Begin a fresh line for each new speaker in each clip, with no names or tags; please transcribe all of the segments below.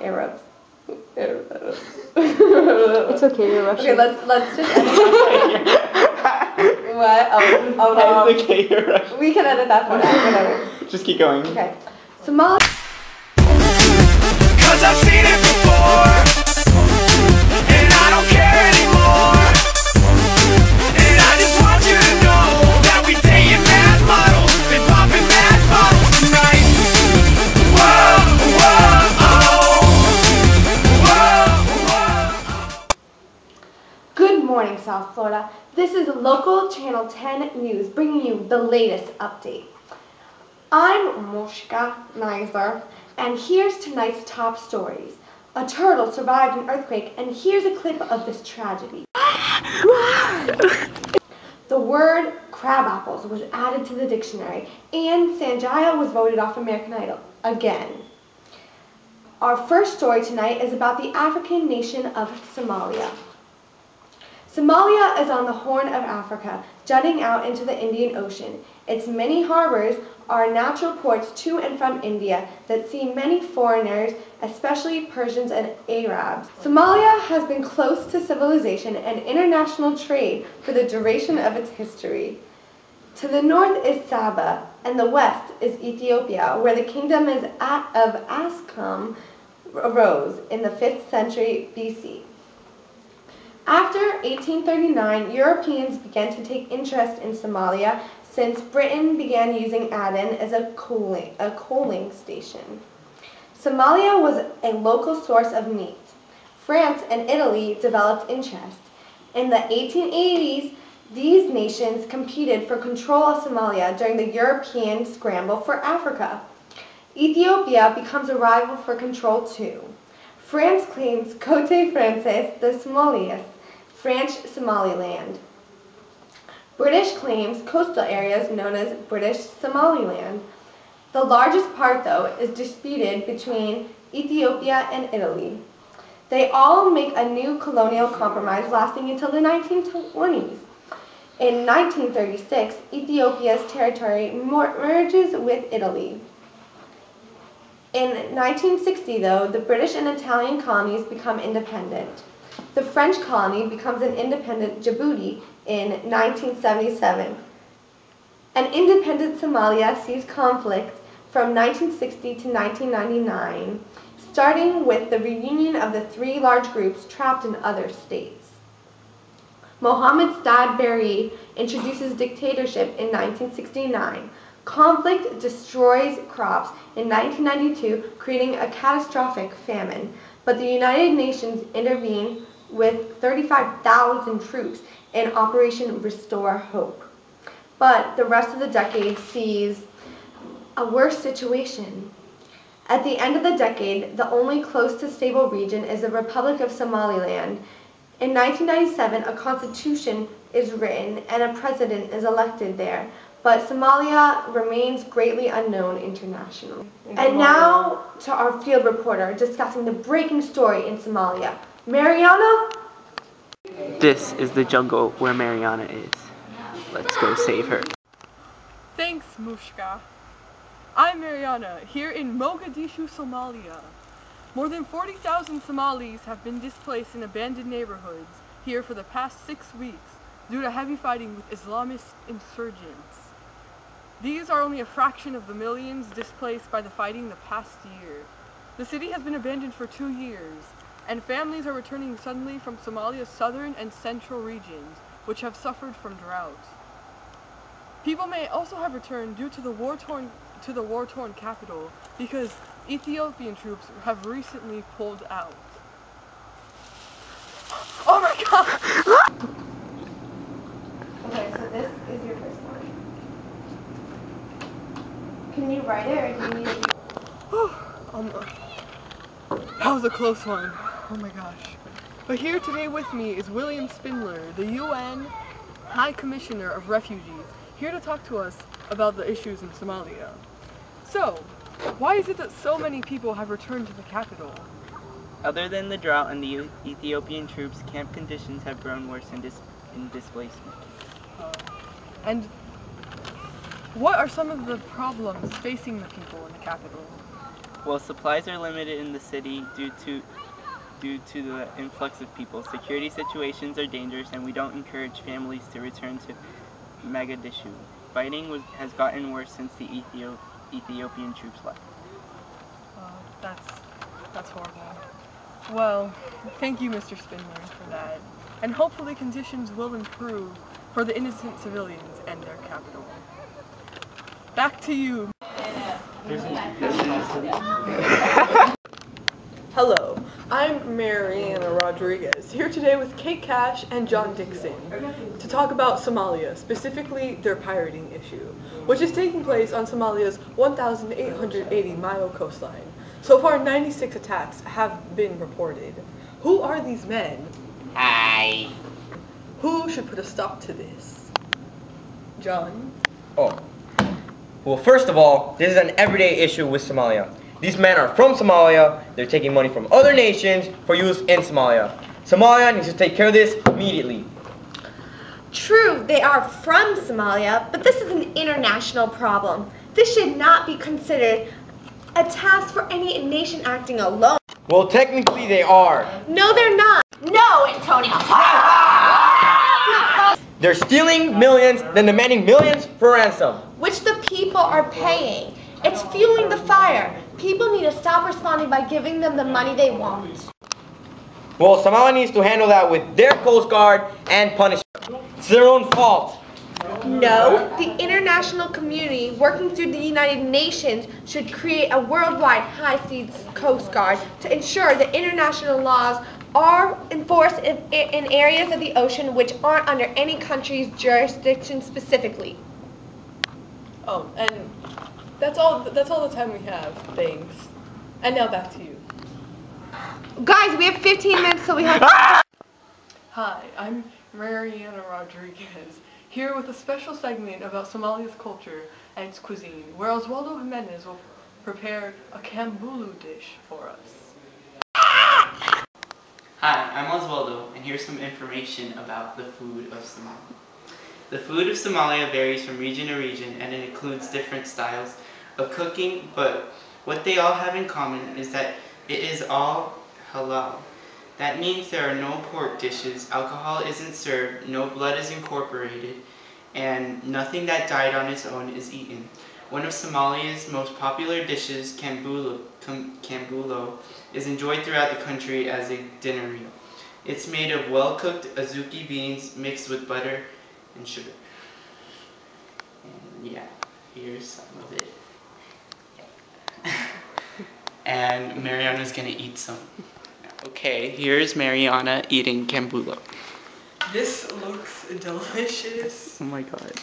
Arabs.
It's okay, you're Russian.
Okay, let's just edit that part. What? Oh no.
It's okay, you're Russian.
We can edit that part out, whatever.
Just keep going.
Okay. Somalia.
Cause I've seen it before, and I don't care anymore. And I just want you to know that we taking mad models and popping mad bottles tonight. Whoa, whoa, oh. Whoa, whoa.
Good morning, South Florida. This is local Channel 10 News bringing you the latest update. I'm Moshka Nizer, and here's tonight's top stories. A turtle survived an earthquake, and here's a clip of this tragedy. The word crabapples was added to the dictionary, and Sanjaya was voted off American Idol again. Our first story tonight is about the African nation of Somalia. Somalia is on the Horn of Africa, jutting out into the Indian Ocean. Its many harbors are natural ports to and from India that see many foreigners, especially Persians and Arabs. Somalia has been close to civilization and international trade for the duration of its history. To the north is Saba, and the west is Ethiopia, where the kingdom of Ascom arose in the 5th century BC. After 1839, Europeans began to take interest in Somalia since Britain began using Aden as a coaling station. Somalia was a local source of meat. France and Italy developed interest. In the 1880s, these nations competed for control of Somalia during the European scramble for Africa. Ethiopia becomes a rival for control too. France claims Côte Française de Somalie, French Somaliland. British claims coastal areas known as British Somaliland. The largest part, though, is disputed between Ethiopia and Italy. They all make a new colonial compromise lasting until the 1920s. In 1936, Ethiopia's territory merges with Italy. In 1960, though, the British and Italian colonies become independent. The French colony becomes an independent Djibouti in 1977. An independent Somalia sees conflict from 1960 to 1999, starting with the reunion of the 3 large groups trapped in other states. Mohammed Stad Barre introduces dictatorship in 1969. Conflict destroys crops in 1992, creating a catastrophic famine, but the United Nations intervened with 35,000 troops in Operation Restore Hope. But the rest of the decade sees a worse situation. At the end of the decade, the only close to stable region is the Republic of Somaliland. In 1997, a constitution is written and a president is elected there, but Somalia remains greatly unknown internationally. And now to our field reporter discussing the breaking story in Somalia. Mariana?
This is the jungle where Mariana is. Let's go save her.
Thanks, Mushka. I'm Mariana, here in Mogadishu, Somalia. More than 40,000 Somalis have been displaced in abandoned neighborhoods here for the past 6 weeks due to heavy fighting with Islamist insurgents. These are only a fraction of the millions displaced by the fighting the past year. The city has been abandoned for 2 years, and families are returning suddenly from Somalia's southern and central regions, which have suffered from drought. People may also have returned due to the war-torn capital because Ethiopian troops have recently pulled out. Oh my god!
Okay, so this is your first one. Can you write it, or do you need to...
That was a close one. Oh my gosh. But here today with me is William Spindler, the UN High Commissioner of Refugees, here to talk to us about the issues in Somalia. So, why is it that so many people have returned to the capital?
Other than the drought and the Ethiopian troops, camp conditions have grown worse in displacement.
And what are some of the problems facing the people in the capital?
While supplies are limited in the city due to the influx of people, security situations are dangerous, and we don't encourage families to return to Mogadishu. Fighting has gotten worse since the Ethiopian troops left.
That's horrible. Well, thank you, Mr. Spindler, for that. And hopefully conditions will improve for the innocent civilians and their capital. Back to you. Hello, I'm Mariana Rodriguez, here today with Kate Cash and John Dixon to talk about Somalia, specifically their pirating issue, which is taking place on Somalia's 1,880-mile coastline. So far, 96 attacks have been reported. Who are these men?
Hi.
Who should put a stop to this? John?
Oh. Well, first of all, this is an everyday issue with Somalia. These men are from Somalia. They're taking money from other nations for use in Somalia. Somalia needs to take care of this immediately.
True, they are from Somalia, but this is an international problem. This should not be considered a task for any nation acting alone.
Well, technically they are.
No, they're not.
No, Antonio.
They're stealing millions, then demanding millions for ransom.
Which the people are paying. It's fueling the fire. People need to stop responding by giving them the money they want.
Well, Somalia needs to handle that with their Coast Guard and punish them. It's their own fault.
No, the international community working through the United Nations should create a worldwide high-seas Coast Guard to ensure that international laws are enforced in areas of the ocean which aren't under any country's jurisdiction specifically.
Oh, and that's all the time we have. Thanks. And now back to you.
Guys, we have 15 minutes so we have
Hi, I'm Mariana Rodriguez, here with a special segment about Somalia's culture and its cuisine, where Oswaldo Jimenez will prepare a Kambulu dish for us.
Hi, I'm Oswaldo, and here's some information about the food of Somalia. The food of Somalia varies from region to region, and it includes different styles of cooking, but what they all have in common is that it is all halal. That means there are no pork dishes, alcohol isn't served, no blood is incorporated, and nothing that died on its own is eaten. One of Somalia's most popular dishes, kambulo, is enjoyed throughout the country as a dinner meal. It's made of well-cooked azuki beans mixed with butter and sugar. And yeah, here's some of it. And Mariana's gonna eat some. Okay, here's Mariana eating kambulo.
This looks delicious.
Oh my god.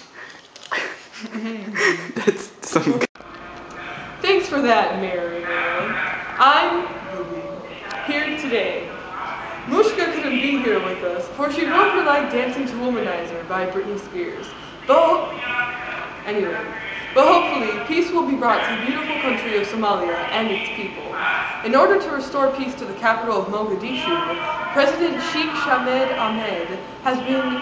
That's some good.
Thanks for that, Mariana. I'm here today. Mushka couldn't be here with us, for she broke her leg dancing to Womanizer by Britney Spears. But hopefully, peace will be brought to the beautiful country of Somalia and its people. In order to restore peace to the capital of Mogadishu, President Sheikh Shamed Ahmed has been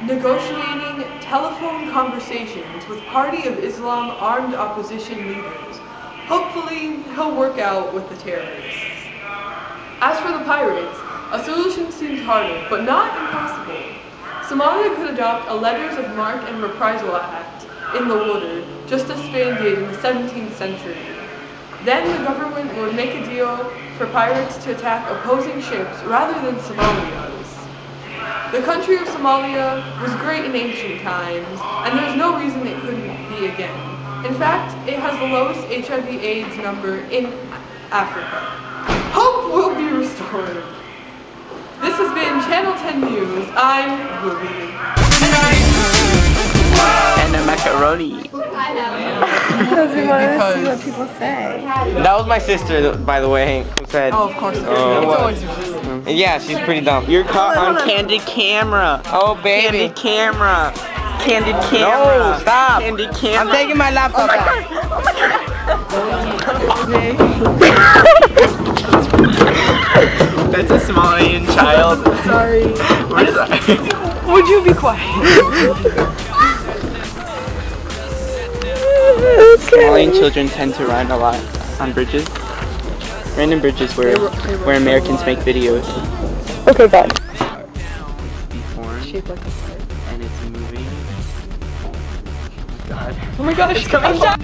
negotiating telephone conversations with Party of Islam armed opposition leaders. Hopefully, he'll work out with the terrorists. As for the pirates, a solution seems harder, but not impossible. Somalia could adopt a Letters of Marque and Reprisal Act in the water, just as Spain did in the 17th century. Then the government would make a deal for pirates to attack opposing ships rather than Somalia's. The country of Somalia was great in ancient times, and there's no reason it couldn't be again. In fact, it has the lowest HIV/AIDS number in Africa. Hope will be restored. This has been Channel 10 News. I'm Ruby.
And a macaroni.
Because we want to see what people say.
That was my sister, by the way, who said.
Oh, of course. It's always your sister.
Yeah, she's pretty dumb.
You're caught on candid camera.
Oh, baby.
Candid camera. Candid camera.
No, stop.
Candid camera.
I'm taking my laptop out.
That's a Somalian child.
Sorry.
We're sorry.
Would you be quiet?
Somalian children tend to run a lot on bridges.
Random bridges where Americans make videos.
Okay, bye.
Deformed.
Shaped like a heart.
And it's moving. God.
Oh my gosh, it's coming down.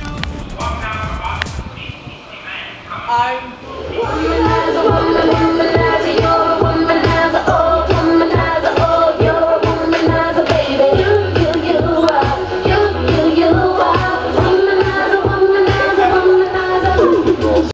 I'm